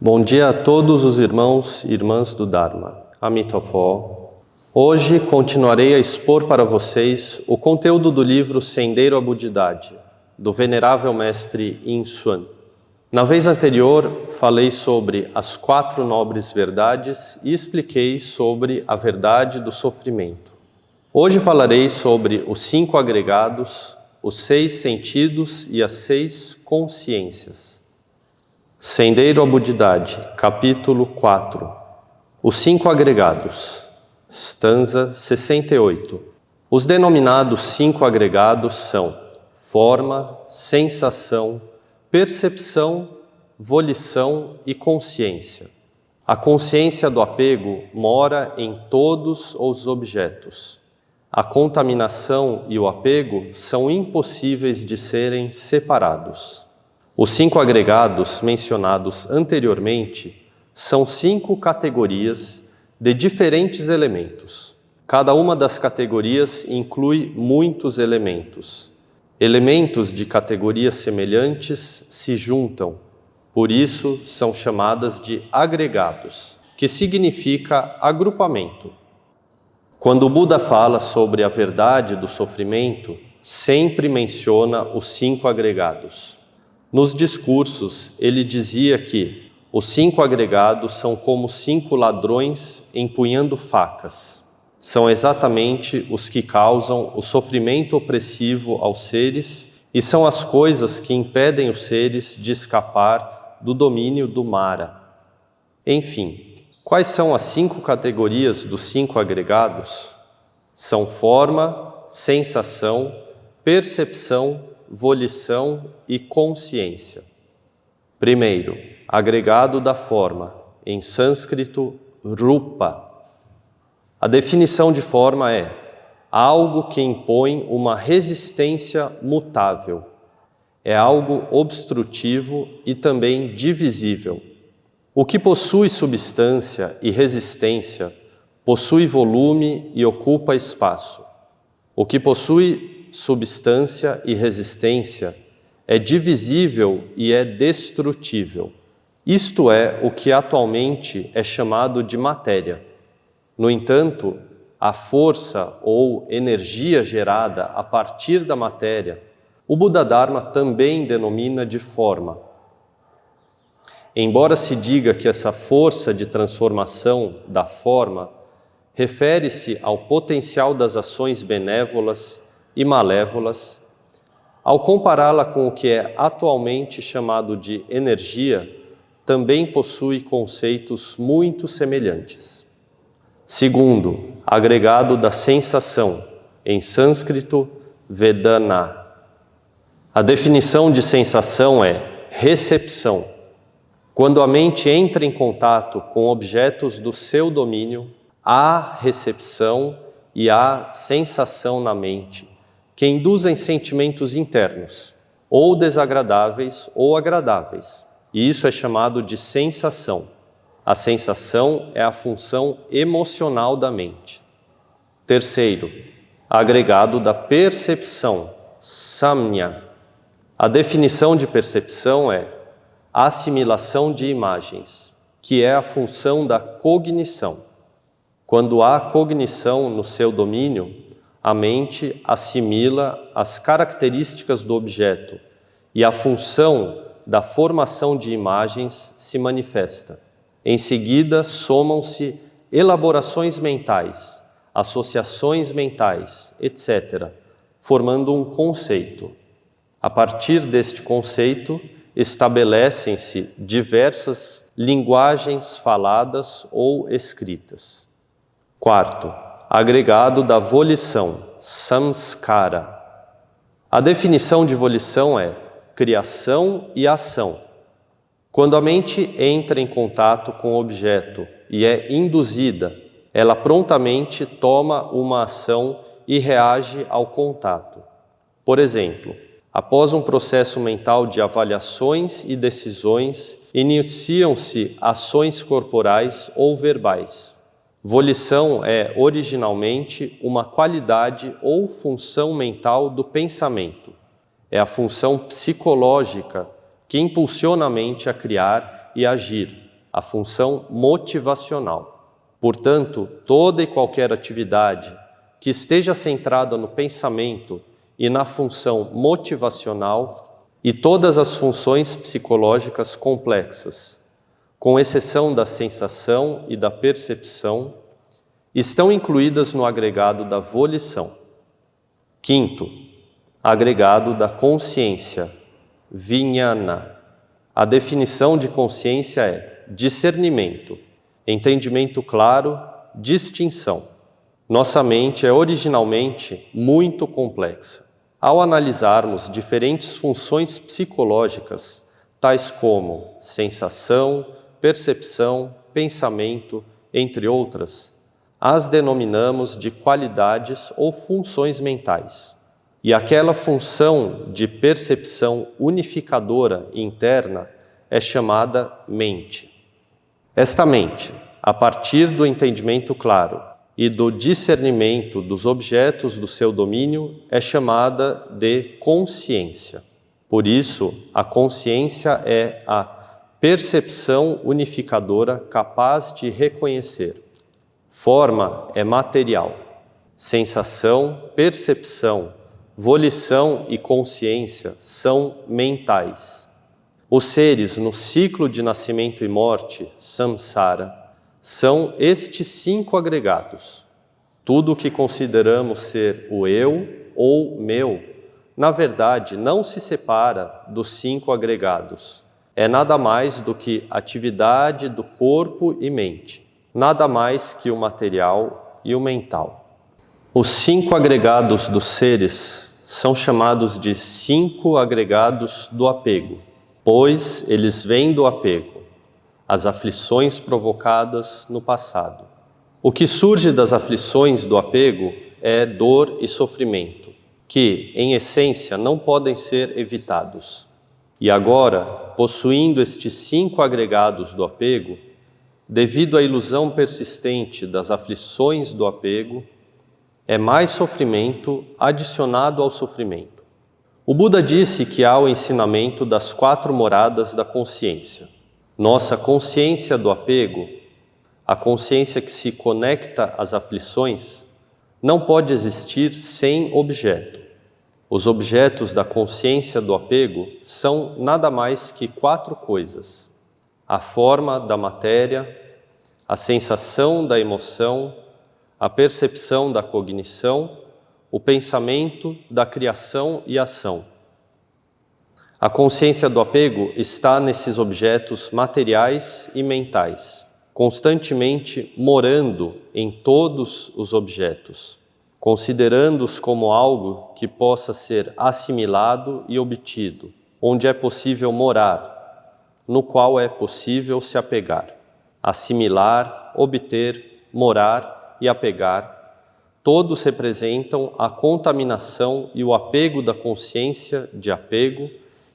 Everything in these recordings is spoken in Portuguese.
Bom dia a todos os irmãos e irmãs do Dharma. Amitabha. Hoje continuarei a expor para vocês o conteúdo do livro Sendeiro à Buddhidade, do Venerável Mestre Yin Xuan. Na vez anterior, falei sobre as 4 nobres verdades e expliquei sobre a verdade do sofrimento. Hoje falarei sobre os 5 agregados, os 6 sentidos e as 6 consciências. Sendeiro à Buddhidade, capítulo 4. Os 5 agregados, stanza 68. Os denominados 5 agregados são forma, sensação, percepção, volição e consciência. A consciência do apego mora em todos os objetos. A contaminação e o apego são impossíveis de serem separados. Os 5 agregados mencionados anteriormente são 5 categorias de diferentes elementos. Cada uma das categorias inclui muitos elementos. Elementos de categorias semelhantes se juntam, por isso são chamadas de agregados, que significa agrupamento. Quando o Buda fala sobre a verdade do sofrimento, sempre menciona os 5 agregados. Nos discursos, ele dizia que os 5 agregados são como 5 ladrões empunhando facas. São exatamente os que causam o sofrimento opressivo aos seres e são as coisas que impedem os seres de escapar do domínio do Mara. Enfim, quais são as 5 categorias dos 5 agregados? São forma, sensação, percepção, volição e consciência. Primeiro, agregado da forma, em sânscrito, rupa. A definição de forma é algo que impõe uma resistência mutável. É algo obstrutivo e também divisível. O que possui substância e resistência possui volume e ocupa espaço. O que possui substância e resistência é divisível e é destrutível. Isto é o que atualmente é chamado de matéria. No entanto, a força ou energia gerada a partir da matéria, o Buda Dharma também denomina de forma. Embora se diga que essa força de transformação da forma refere-se ao potencial das ações benévolas e malévolas, ao compará-la com o que é atualmente chamado de energia, também possui conceitos muito semelhantes. Segundo, agregado da sensação, em sânscrito, vedana. A definição de sensação é recepção. Quando a mente entra em contato com objetos do seu domínio, há recepção e há sensação na mente, que induzem sentimentos internos, ou desagradáveis ou agradáveis. E isso é chamado de sensação. A sensação é a função emocional da mente. Terceiro, agregado da percepção, samnya. A definição de percepção é assimilação de imagens, que é a função da cognição. Quando há cognição no seu domínio, a mente assimila as características do objeto e a função da formação de imagens se manifesta. Em seguida, somam-se elaborações mentais, associações mentais, etc., formando um conceito. A partir deste conceito, estabelecem-se diversas linguagens faladas ou escritas. Quarto, agregado da volição, samskara. A definição de volição é criação e ação. Quando a mente entra em contato com o objeto e é induzida, ela prontamente toma uma ação e reage ao contato. Por exemplo, após um processo mental de avaliações e decisões, iniciam-se ações corporais ou verbais. Volição é originalmente uma qualidade ou função mental do pensamento. É a função psicológica que impulsiona a mente a criar e agir, a função motivacional. Portanto, toda e qualquer atividade que esteja centrada no pensamento e na função motivacional e todas as funções psicológicas complexas, com exceção da sensação e da percepção, estão incluídas no agregado da volição. Quinto, agregado da consciência, vijnana. A definição de consciência é discernimento, entendimento claro, distinção. Nossa mente é originalmente muito complexa. Ao analisarmos diferentes funções psicológicas, tais como sensação, percepção, pensamento, entre outras, as denominamos de qualidades ou funções mentais. E aquela função de percepção unificadora interna é chamada mente. Esta mente, a partir do entendimento claro e do discernimento dos objetos do seu domínio, é chamada de consciência. Por isso, a consciência é a percepção unificadora capaz de reconhecer. Forma é material. Sensação, percepção, volição e consciência são mentais. Os seres no ciclo de nascimento e morte, samsara, são estes 5 agregados. Tudo o que consideramos ser o eu ou meu, na verdade, não se separa dos 5 agregados. É nada mais do que atividade do corpo e mente, nada mais que o material e o mental. Os 5 agregados dos seres são chamados de 5 agregados do apego, pois eles vêm do apego, as aflições provocadas no passado. O que surge das aflições do apego é dor e sofrimento, que, em essência, não podem ser evitados. E agora, possuindo estes 5 agregados do apego, devido à ilusão persistente das aflições do apego, é mais sofrimento adicionado ao sofrimento. O Buda disse que há o ensinamento das 4 moradas da consciência. Nossa consciência do apego, a consciência que se conecta às aflições, não pode existir sem objeto. Os objetos da consciência do apego são nada mais que 4 coisas: a forma da matéria, a sensação da emoção, a percepção da cognição, o pensamento da criação e ação. A consciência do apego está nesses objetos materiais e mentais, constantemente morando em todos os objetos, considerando-os como algo que possa ser assimilado e obtido, onde é possível morar, no qual é possível se apegar. Assimilar, obter, morar e apegar, todos representam a contaminação e o apego da consciência de apego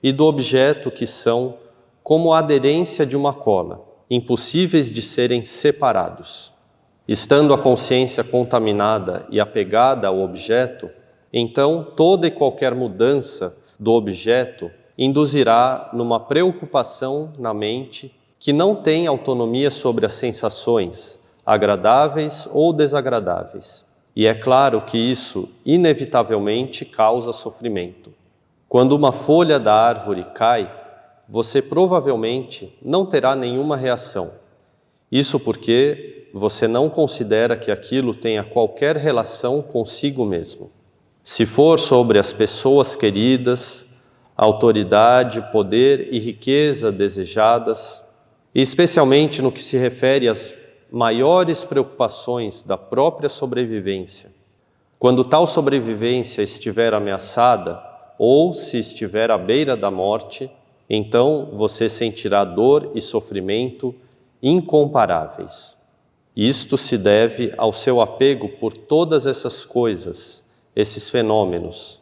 e do objeto que são como a aderência de uma cola, impossíveis de serem separados. Estando a consciência contaminada e apegada ao objeto, então toda e qualquer mudança do objeto induzirá numa preocupação na mente que não tem autonomia sobre as sensações, agradáveis ou desagradáveis. E é claro que isso, inevitavelmente, causa sofrimento. Quando uma folha da árvore cai, você provavelmente não terá nenhuma reação. Isso porque você não considera que aquilo tenha qualquer relação consigo mesmo. Se for sobre as pessoas queridas, autoridade, poder e riqueza desejadas, e especialmente no que se refere às maiores preocupações da própria sobrevivência, quando tal sobrevivência estiver ameaçada ou se estiver à beira da morte, então você sentirá dor e sofrimento incomparáveis. Isto se deve ao seu apego por todas essas coisas, esses fenômenos,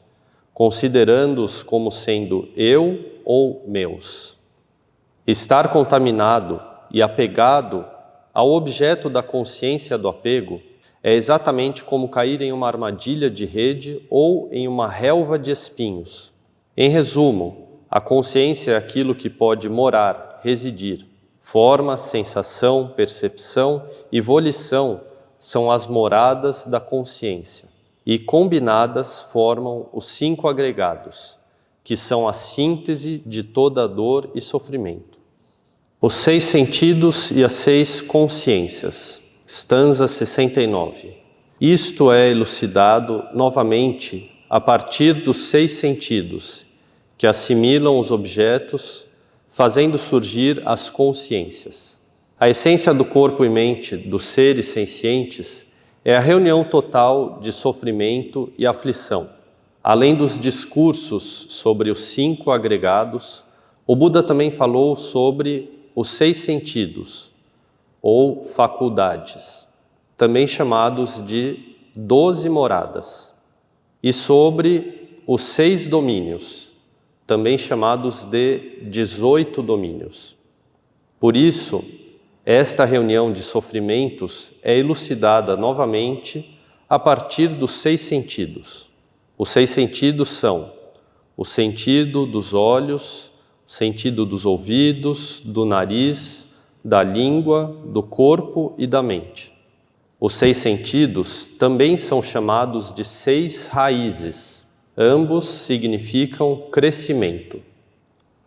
considerando-os como sendo eu ou meus. Estar contaminado e apegado ao objeto da consciência do apego é exatamente como cair em uma armadilha de rede ou em uma relva de espinhos. Em resumo, a consciência é aquilo que pode morar, residir. Forma, sensação, percepção e volição são as moradas da consciência, e combinadas formam os 5 agregados, que são a síntese de toda dor e sofrimento. Os 6 sentidos e as 6 consciências. Stanza 69. Isto é elucidado novamente a partir dos 6 sentidos, que assimilam os objetos, fazendo surgir as consciências. A essência do corpo e mente dos seres sencientes é a reunião total de sofrimento e aflição. Além dos discursos sobre os 5 agregados, o Buda também falou sobre os 6 sentidos, ou faculdades, também chamados de 12 moradas, e sobre os 6 domínios, também chamados de 18 domínios. Por isso, esta reunião de sofrimentos é elucidada novamente a partir dos 6 sentidos. Os 6 sentidos são o sentido dos olhos, o sentido dos ouvidos, do nariz, da língua, do corpo e da mente. Os 6 sentidos também são chamados de 6 raízes. Ambos significam crescimento.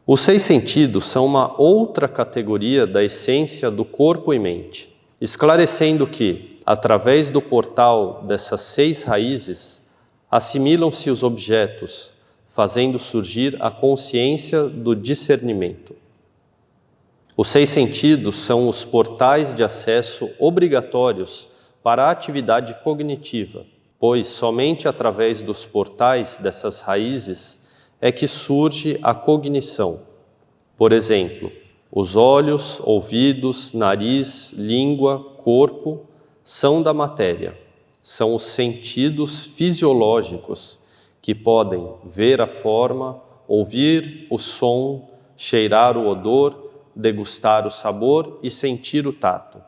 Os 6 sentidos são uma outra categoria da essência do corpo e mente, esclarecendo que, através do portal dessas 6 raízes, assimilam-se os objetos, fazendo surgir a consciência do discernimento. Os 6 sentidos são os portais de acesso obrigatórios para a atividade cognitiva, pois somente através dos portais dessas raízes é que surge a cognição. Por exemplo, os olhos, ouvidos, nariz, língua, corpo são da matéria. São os sentidos fisiológicos que podem ver a forma, ouvir o som, cheirar o odor, degustar o sabor e sentir o tato.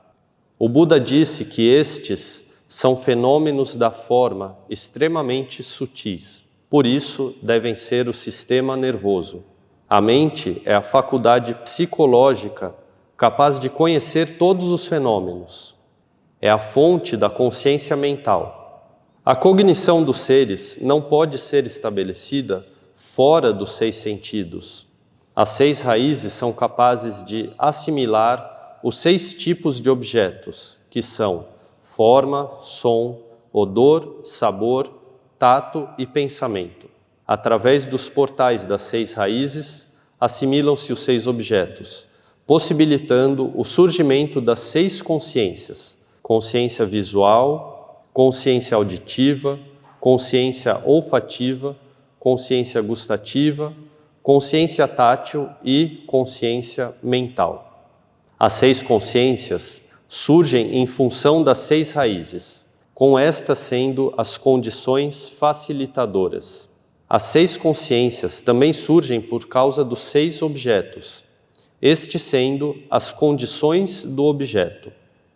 O Buda disse que estes são fenômenos da forma extremamente sutis. Por isso, devem ser o sistema nervoso. A mente é a faculdade psicológica capaz de conhecer todos os fenômenos. É a fonte da consciência mental. A cognição dos seres não pode ser estabelecida fora dos 6 sentidos. As 6 raízes são capazes de assimilar os 6 tipos de objetos, que são forma, som, odor, sabor, tato e pensamento. Através dos portais das 6 raízes, assimilam-se os 6 objetos, possibilitando o surgimento das 6 consciências: consciência visual, consciência auditiva, consciência olfativa, consciência gustativa, consciência tátil e consciência mental. As 6 consciências surgem em função das 6 raízes, com estas sendo as condições facilitadoras. As 6 consciências também surgem por causa dos 6 objetos, estes sendo as condições do objeto.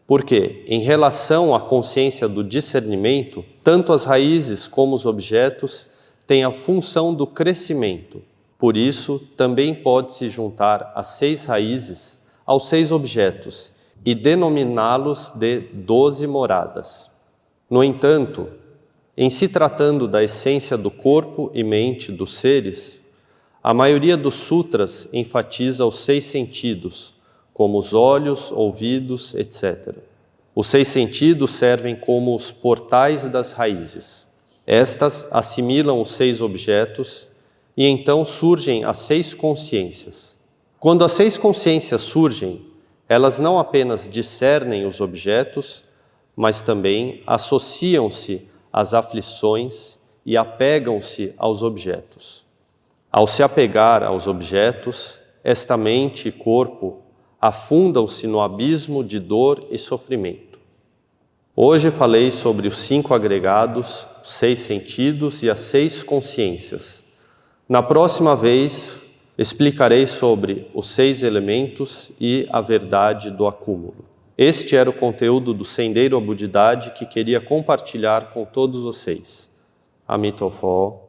Porque, em relação à consciência do discernimento, tanto as raízes como os objetos têm a função do crescimento. Por isso, também pode-se juntar as 6 raízes aos 6 objetos e denominá-los de 12 moradas. No entanto, em se tratando da essência do corpo e mente dos seres, a maioria dos sutras enfatiza os 6 sentidos, como os olhos, ouvidos, etc. Os 6 sentidos servem como os portais das raízes. Estas assimilam os 6 objetos e então surgem as 6 consciências. Quando as 6 consciências surgem, elas não apenas discernem os objetos, mas também associam-se às aflições e apegam-se aos objetos. Ao se apegar aos objetos, esta mente e corpo afundam-se no abismo de dor e sofrimento. Hoje falei sobre os 5 agregados, os 6 sentidos e as 6 consciências. Na próxima vez, explicarei sobre os 6 elementos e a verdade do acúmulo. Este era o conteúdo do Sendeiro à Budidade que queria compartilhar com todos vocês. Amitofó.